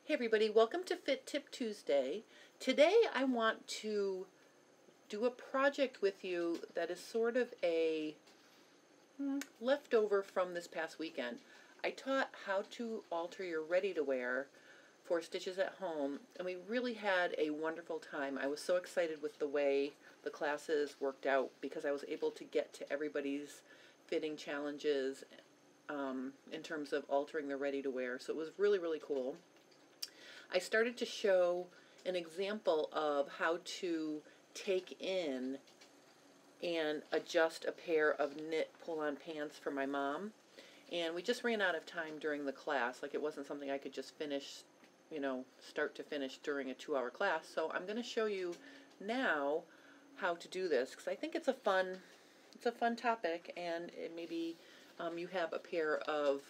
Hey everybody, welcome to Fit Tip Tuesday. Today I want to do a project with you that is sort of a leftover from this past weekend. I taught how to alter your ready-to-wear for stitches at home, and we really had a wonderful time. I was so excited with the way the classes worked out because I was able to get to everybody's fitting challenges in terms of altering their ready-to-wear, so it was really, really cool. I started to show an example of how to take in and adjust a pair of knit pull-on pants for my mom, and we just ran out of time during the class. Like, it wasn't something I could just finish, start to finish during a 2-hour class. So I'm going to show you now how to do this because I think it's a fun topic, and maybe you have a pair of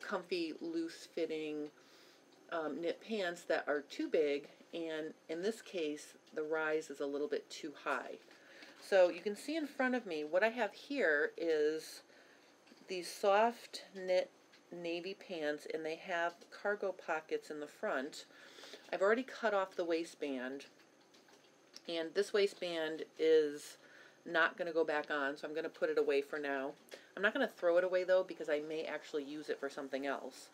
comfy, loose-fitting knit pants that are too big, and in this case the rise is a little bit too high. So you can see in front of me what I have here is these soft knit navy pants, and they have cargo pockets in the front. I've already cut off the waistband, and this waistband is not going to go back on, so I'm going to put it away for now. I'm not going to throw it away though, because I may actually use it for something else.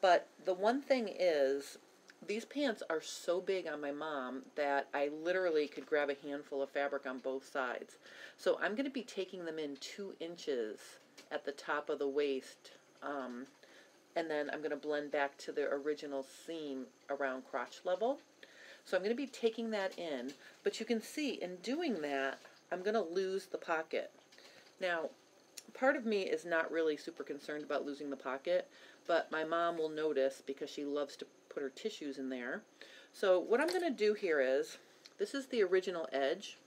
But the one thing is, these pants are so big on my mom that I literally could grab a handful of fabric on both sides. So I'm going to be taking them in 2 inches at the top of the waist, and then I'm going to blend back to the original seam around crotch level. So I'm going to be taking that in, but you can see in doing that, I'm going to lose the pocket. Now, part of me is not really super concerned about losing the pocket, but my mom will notice because she loves to put her tissues in there. So what I'm going to do here is, this is the original edge.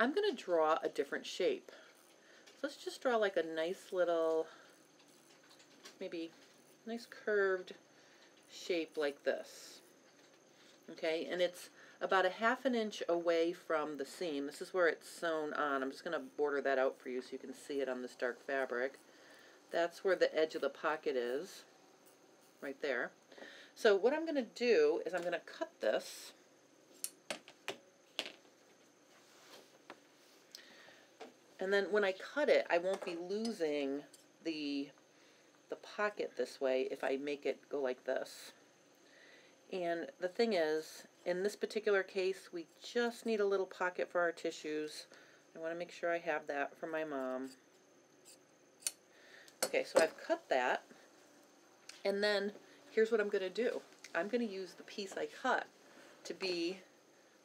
I'm going to draw a different shape. So let's just draw like a nice little, maybe nice curved shape like this. Okay, and it's about a 1/2 inch away from the seam. This is where it's sewn on. I'm just going to border that out for you so you can see it on this dark fabric. That's where the edge of the pocket is, right there. So what I'm going to do is I'm going to cut this, and then when I cut it, I won't be losing the pocket this way if I make it go like this. And the thing is, in this particular case, we just need a little pocket for our tissues. I want to make sure I have that for my mom. Okay, so I've cut that, and then here's what I'm going to do. I'm going to use the piece I cut to be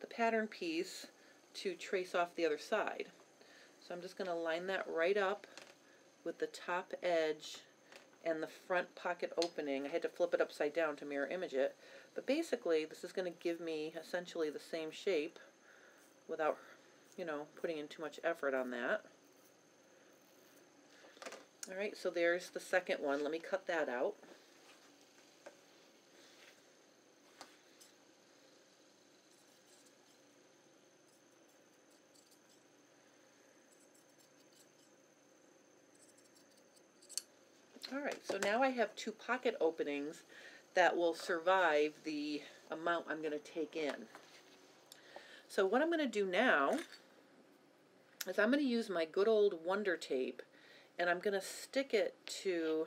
the pattern piece to trace off the other side. So I'm just going to line that right up with the top edge and the front pocket opening. I had to flip it upside down to mirror image it, but basically this is going to give me essentially the same shape without, putting in too much effort on that. Alright, so there's the second one. Let me cut that out. Alright, so now I have 2 pocket openings that will survive the amount I'm going to take in. So what I'm going to do now is I'm going to use my good old Wonder Tape, and I'm going to stick it to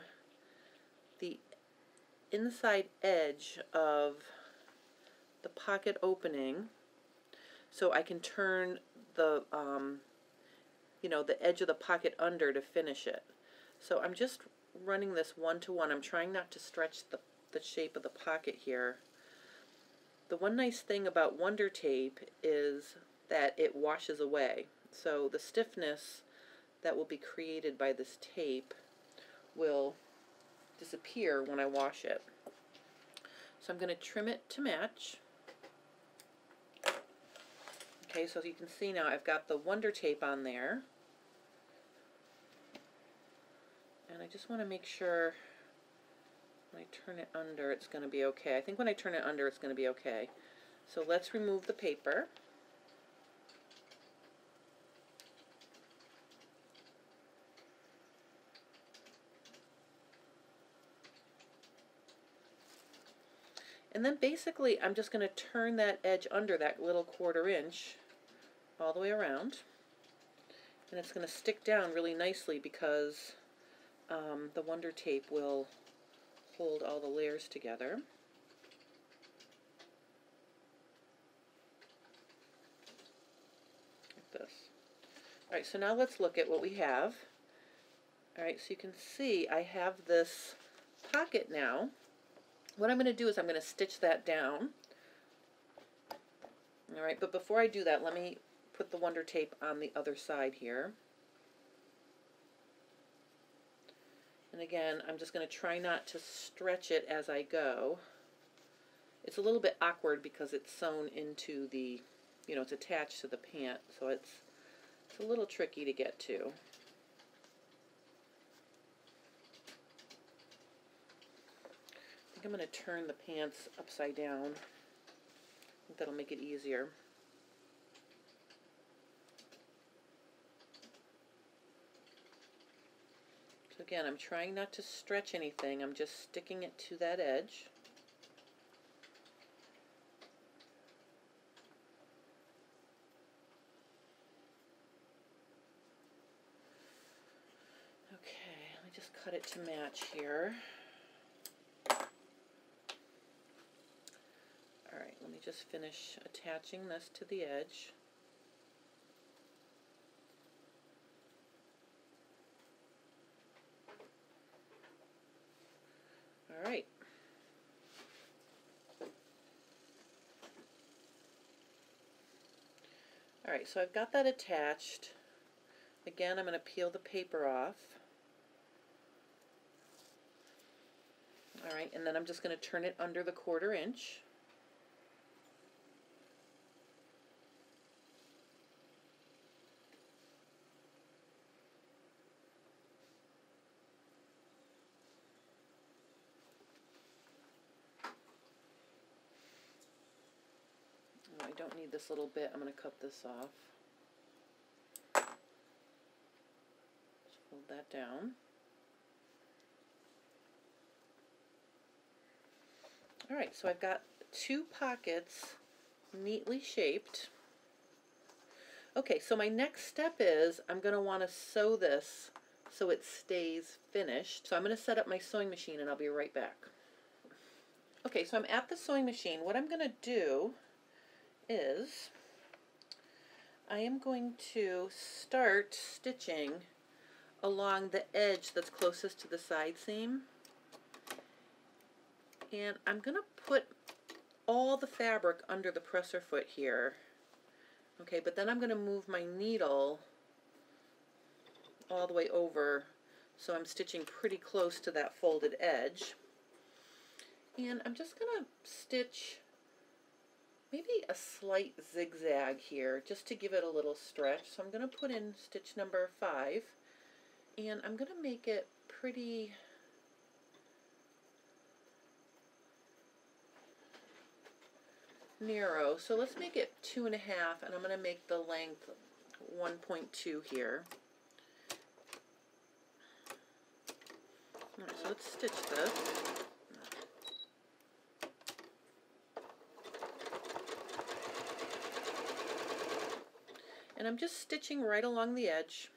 the inside edge of the pocket opening so I can turn the the edge of the pocket under to finish it. So I'm just running this 1-to-1. I'm trying not to stretch the shape of the pocket here. The one nice thing about Wonder Tape is that it washes away. So the stiffness that will be created by this tape will disappear when I wash it. So I'm going to trim it to match. Okay, so you can see now I've got the Wonder Tape on there. And I just want to make sure when I turn it under it's going to be okay. I think when I turn it under it's going to be okay. So let's remove the paper. And then basically I'm just going to turn that edge under that little 1/4 inch all the way around. And it's going to stick down really nicely because the Wonder Tape will hold all the layers together. Like this. Alright, so now let's look at what we have. Alright, so you can see I have this pocket now. What I'm going to do is I'm going to stitch that down. Alright, but before I do that, let me put the Wonder Tape on the other side here. And again, I'm just going to try not to stretch it as I go. It's a little bit awkward because it's sewn into the, you know, it's attached to the pant, so it's a little tricky to get to. I think I'm going to turn the pants upside down. I think that'll make it easier. So again, I'm trying not to stretch anything. I'm just sticking it to that edge. Okay, let me just cut it to match here. Alright, let me just finish attaching this to the edge. Alright. Alright, so I've got that attached. Again, I'm going to peel the paper off. Alright, and then I'm just going to turn it under the 1/4 inch. I don't need this little bit. I'm going to cut this off. Just fold that down. Alright, so I've got 2 pockets neatly shaped. Okay, so my next step is I'm going to want to sew this so it stays finished. So I'm going to set up my sewing machine and I'll be right back. Okay, so I'm at the sewing machine. What I'm going to do is I am going to start stitching along the edge that's closest to the side seam, and I'm going to put all the fabric under the presser foot here. Okay, but then I'm going to move my needle all the way over so I'm stitching pretty close to that folded edge, and I'm just going to stitch maybe a slight zigzag here just to give it a little stretch. So I'm going to put in stitch number 5 and I'm going to make it pretty narrow. So let's make it 2.5 and I'm going to make the length 1.2 here. Alright, so let's stitch this. And I'm just stitching right along the edge.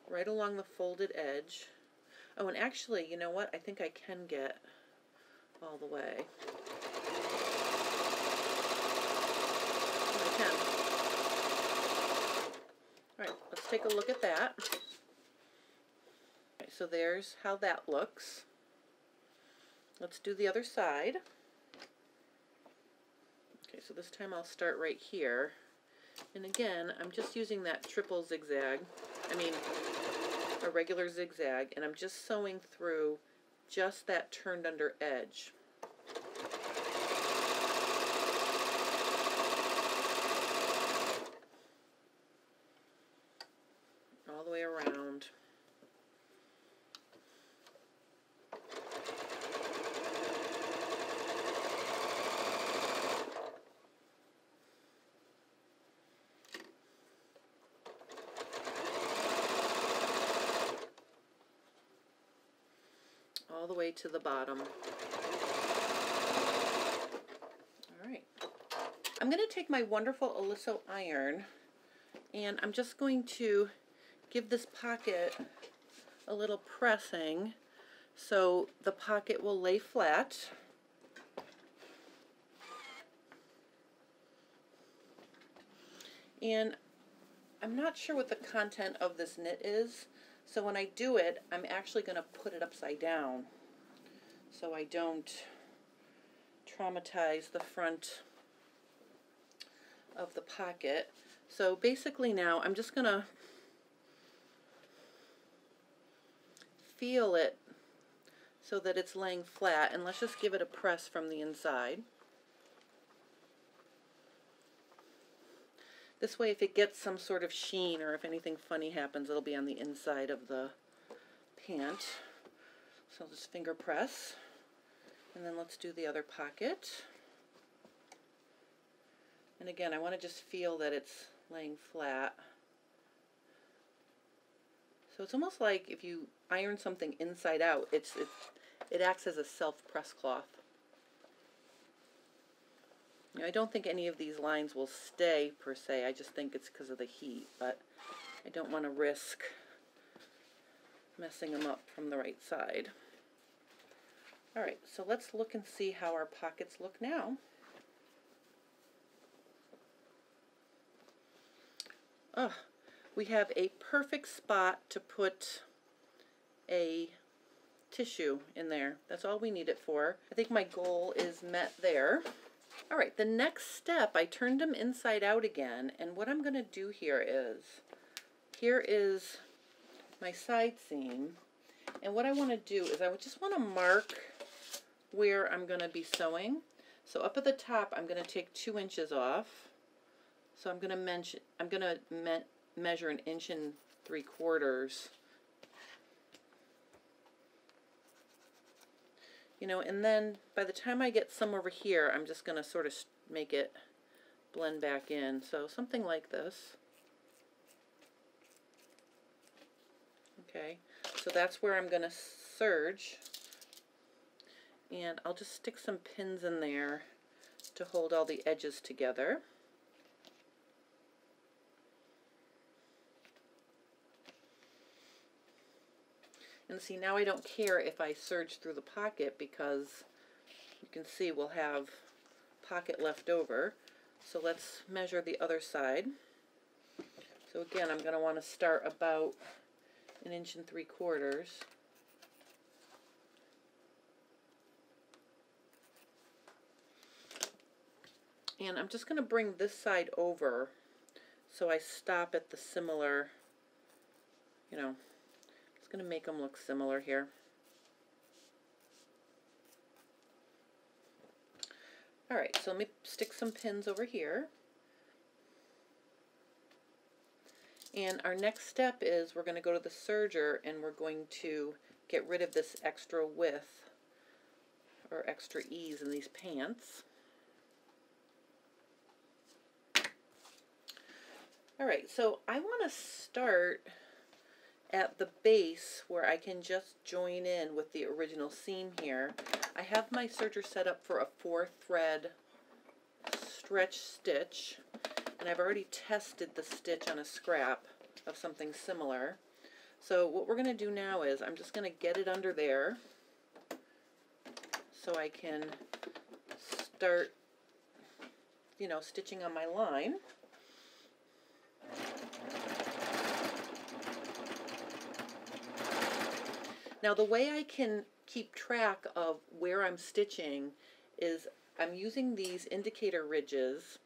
Right along the folded edge. Oh, and actually, you know what? I think I can get all the way. I can. Alright, let's take a look at that. Okay, so there's how that looks. Let's do the other side. Okay, so this time I'll start right here. And again, I'm just using that triple zigzag. A regular zigzag, and I'm just sewing through just that turned under edge. All the way around. all the way to the bottom. All right. I'm going to take my wonderful Oliso iron, and I'm just going to give this pocket a little pressing so the pocket will lay flat. And I'm not sure what the content of this knit is, so when I do it, I'm actually going to put it upside down so I don't traumatize the front of the pocket. So basically now I'm just going to feel it so that it's laying flat, and let's just give it a press from the inside. This way, if it gets some sort of sheen or if anything funny happens, it'll be on the inside of the pant. So I'll just finger press, and then let's do the other pocket. And again, I want to just feel that it's laying flat. So it's almost like if you iron something inside out, it acts as a self-press cloth. You know, I don't think any of these lines will stay per se. I just think it's because of the heat, but I don't want to risk messing them up from the right side. All right, so let's look and see how our pockets look now. Oh, we have a perfect spot to put a tissue in there. That's all we need it for. I think my goal is met there. All right, the next step, I turned them inside out again, and what I'm going to do here is my side seam, and what I want to do is I just want to mark where I'm going to be sewing. So up at the top, I'm going to take 2 inches off. So I'm going to measure 1 3/4 inches. You know, and then by the time I get some over here, I'm just going to sort of make it blend back in. So something like this. Okay, so that's where I'm going to serge. And I'll just stick some pins in there to hold all the edges together. And see, now I don't care if I serge through the pocket because you can see we'll have pocket left over. So let's measure the other side. So again, I'm going to want to start about 1 3/4 inches. And I'm just going to bring this side over so I stop at the similar, you know, it's going to make them look similar here. All right, so let me stick some pins over here. And our next step is we're going to go to the serger and we're going to get rid of this extra width or extra ease in these pants. All right, so I want to start at the base where I can just join in with the original seam here. I have my serger set up for a 4-thread stretch stitch, and I've already tested the stitch on a scrap of something similar. So what we're going to do now is I'm just going to get it under there so I can start, you know, stitching on my line. Now the way I can keep track of where I'm stitching is I'm using these indicator ridges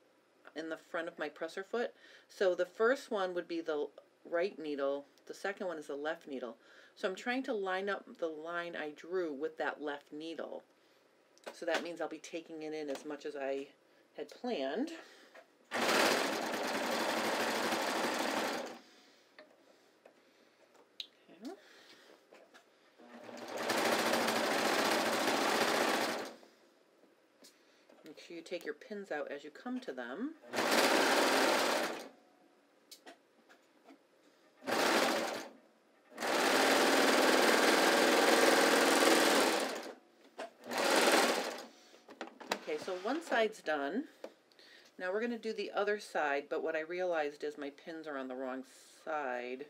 in the front of my presser foot. So the first one would be the right needle, the second one is the left needle. So I'm trying to line up the line I drew with that left needle. So that means I'll be taking it in as much as I had planned. Make sure you take your pins out as you come to them. Okay, so one side's done. Now we're going to do the other side, but what I realized is my pins are on the wrong side,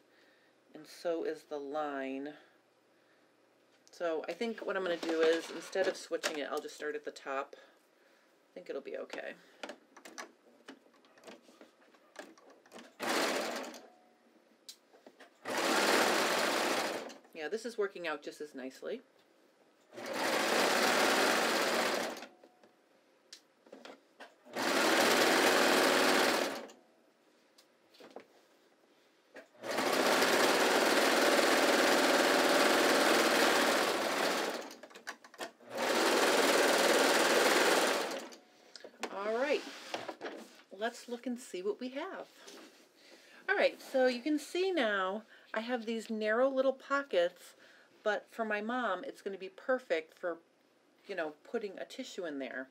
and so is the line. So I think what I'm going to do is, instead of switching it, I'll just start at the top. I think it'll be okay. Yeah, this is working out just as nicely. Let's look and see what we have. Alright, so you can see now I have these narrow little pockets, but for my mom it's going to be perfect for, you know, putting a tissue in there.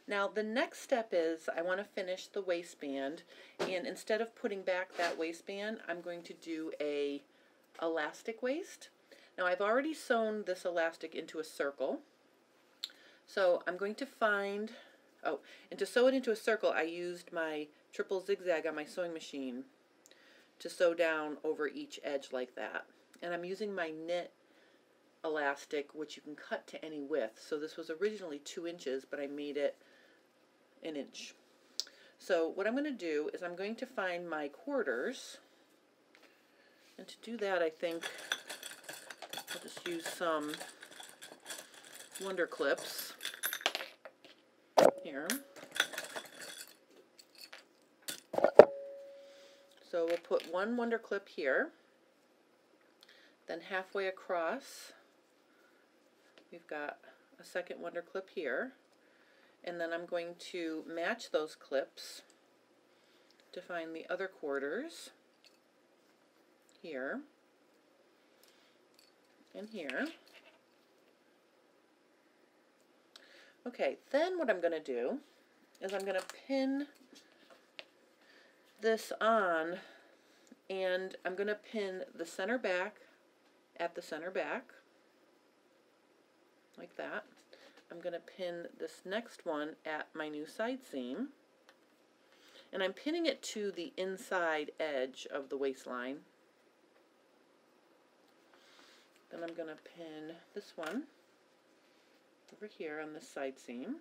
Now the next step is I want to finish the waistband, and instead of putting back that waistband, I'm going to do a elastic waist. Now I've already sewn this elastic into a circle, so I'm going to find, and to sew it into a circle, I used my triple zigzag on my sewing machine to sew down over each edge like that. And I'm using my knit elastic, which you can cut to any width. So this was originally 2 inches, but I made it 1 inch. So what I'm going to do is I'm going to find my quarters. And to do that, I think I'll just use some Wonder Clips here. So we'll put one Wonder Clip here, then halfway across we've got a second Wonder Clip here, and then I'm going to match those clips to find the other quarters here and here. Okay, then what I'm going to do is I'm going to pin this on, and I'm going to pin the center back at the center back, like that. I'm going to pin this next one at my new side seam, and I'm pinning it to the inside edge of the waistline. Then I'm going to pin this one over here on this side seam.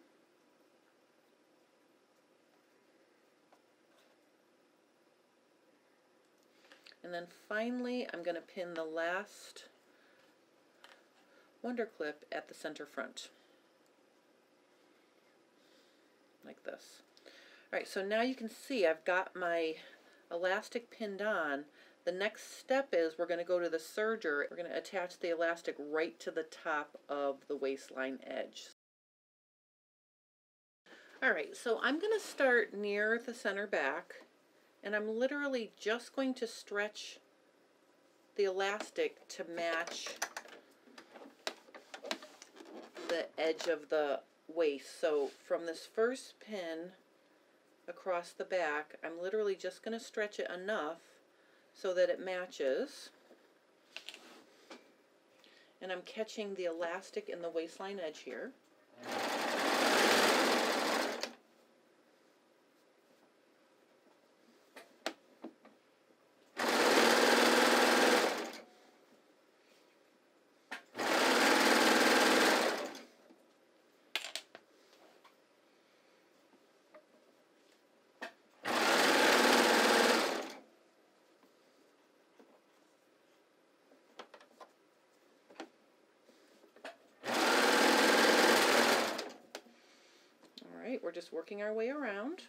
And then finally I'm going to pin the last Wonder Clip at the center front, like this. Alright, so now you can see I've got my elastic pinned on. The next step is we're going to go to the serger. We're going to attach the elastic right to the top of the waistline edge. Alright, so I'm going to start near the center back, and I'm literally just going to stretch the elastic to match the edge of the waist. So from this first pin across the back, I'm literally just going to stretch it enough so that it matches. And I'm catching the elastic in the waistline edge here. We're just working our way around.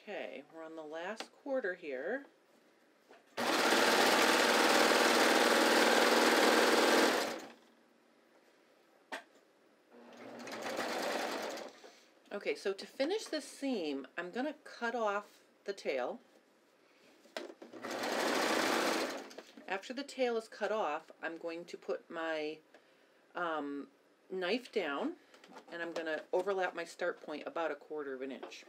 Okay, we're on the last quarter here. Okay, so to finish this seam, I'm going to cut off the tail, After the tail is cut off, I'm going to put my knife down, and I'm going to overlap my start point about 1/4 inch.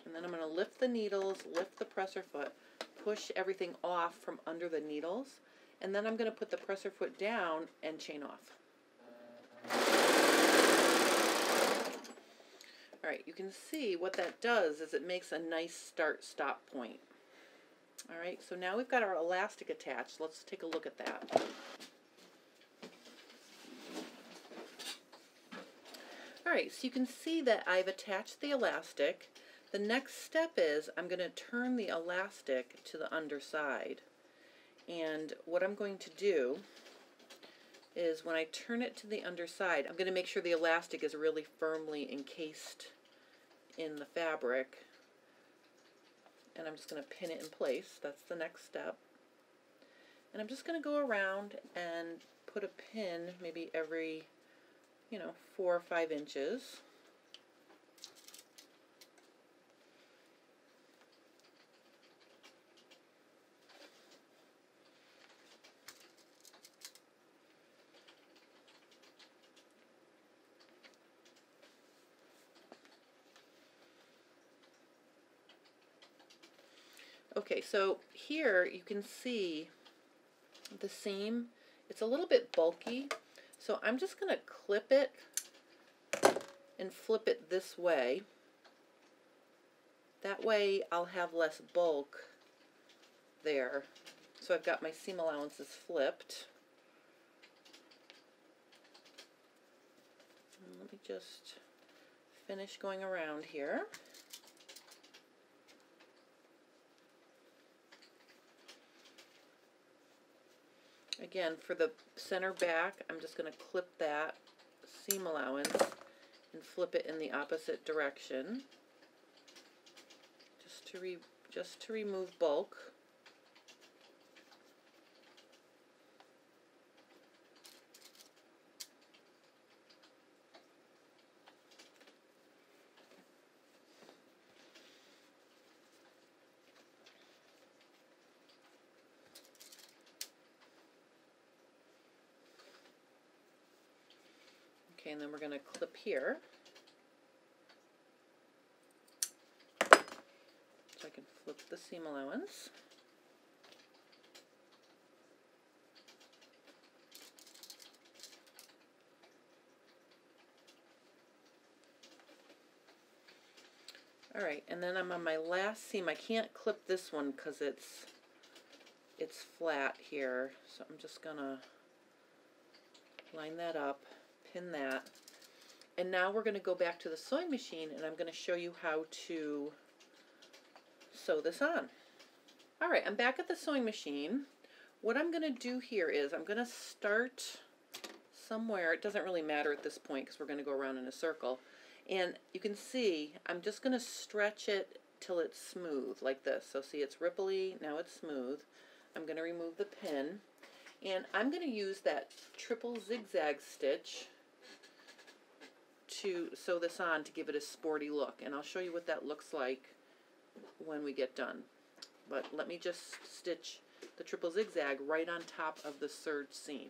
And then I'm going to lift the needles, lift the presser foot, push everything off from under the needles, and then I'm going to put the presser foot down and chain off. Alright, you can see what that does is it makes a nice start-stop point. Alright, so now we've got our elastic attached. Let's take a look at that. Alright, so you can see that I've attached the elastic. The next step is I'm going to turn the elastic to the underside. And what I'm going to do is when I turn it to the underside, I'm going to make sure the elastic is really firmly encased in the fabric. And I'm just going to pin it in place. That's the next step. And I'm just going to go around and put a pin maybe every, 4 or 5 inches. Okay, so here you can see the seam. It's a little bit bulky, so I'm just going to clip it and flip it this way. That way I'll have less bulk there. So I've got my seam allowances flipped. And let me just finish going around here. Again, for the center back, I'm just going to clip that seam allowance and flip it in the opposite direction, just to remove bulk. Okay, and then we're going to clip here. So I can flip the seam allowance. Alright, and then I'm on my last seam. I can't clip this one because it's flat here. So I'm just going to line that up. Pin that, and now we're going to go back to the sewing machine and I'm going to show you how to sew this on. Alright, I'm back at the sewing machine. What I'm going to do here is I'm going to start somewhere. It doesn't really matter at this point because we're going to go around in a circle, and you can see I'm just going to stretch it till it's smooth like this. So see, it's ripply, now it's smooth. I'm going to remove the pin, and I'm going to use that triple zigzag stitch to sew this on to give it a sporty look, and I'll show you what that looks like when we get done. But let me just stitch the triple zigzag right on top of the serge seam.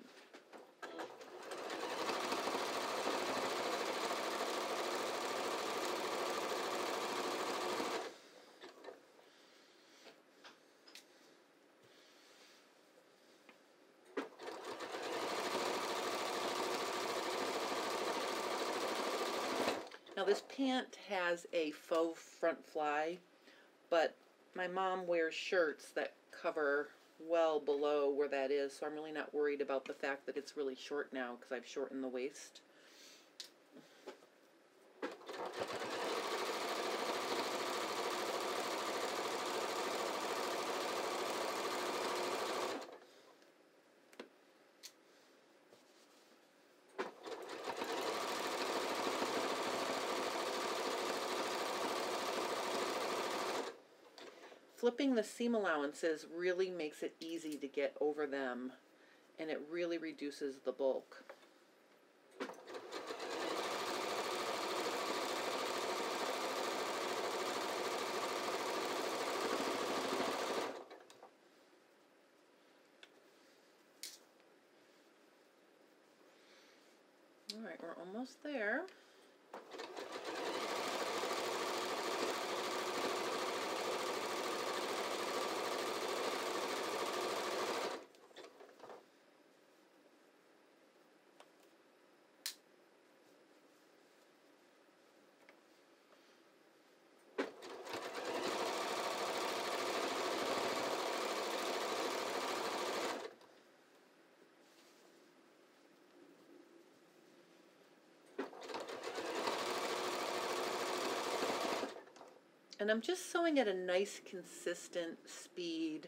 Now this pant has a faux front fly, but my mom wears shirts that cover well below where that is, so I'm really not worried about the fact that it's really short now because I've shortened the waist. Flipping the seam allowances really makes it easy to get over them, and it really reduces the bulk. Alright, we're almost there. And I'm just sewing at a nice consistent speed,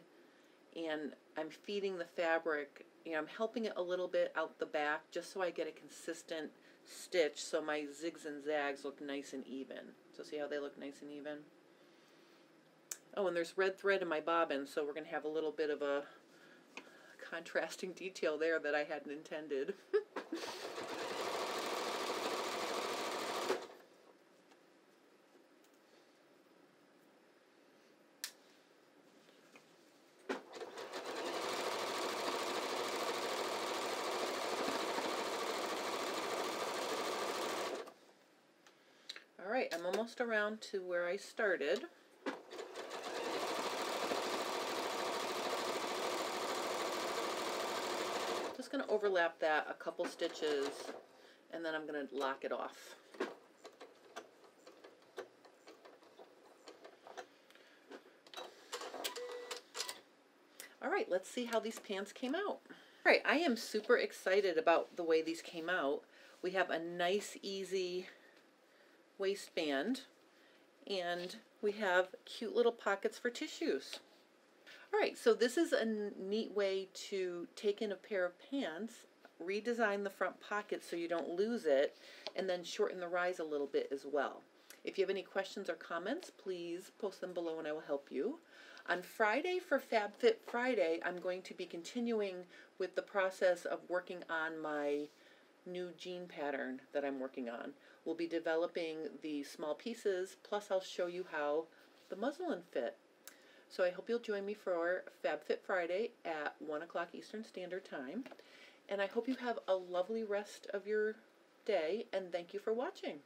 and I'm feeding the fabric, you know, I'm helping it a little bit out the back just so I get a consistent stitch so my zigs and zags look nice and even. So see how they look nice and even? Oh, and there's red thread in my bobbin, so we're going to have a little bit of a contrasting detail there that I hadn't intended. Alright, I'm almost around to where I started. Just going to overlap that a couple stitches, and then I'm going to lock it off. Alright, let's see how these pants came out. Alright, I am super excited about the way these came out. We have a nice, easy waistband, and we have cute little pockets for tissues. Alright, so this is a neat way to take in a pair of pants, redesign the front pocket so you don't lose it, and then shorten the rise a little bit as well. If you have any questions or comments, please post them below and I will help you. On Friday for FabFit Friday, I'm going to be continuing with the process of working on my new jean pattern that I'm working on. We'll be developing the small pieces, plus I'll show you how the muslin fit. So I hope you'll join me for FabFit Friday at 1 o'clock Eastern Standard Time. And I hope you have a lovely rest of your day, and thank you for watching.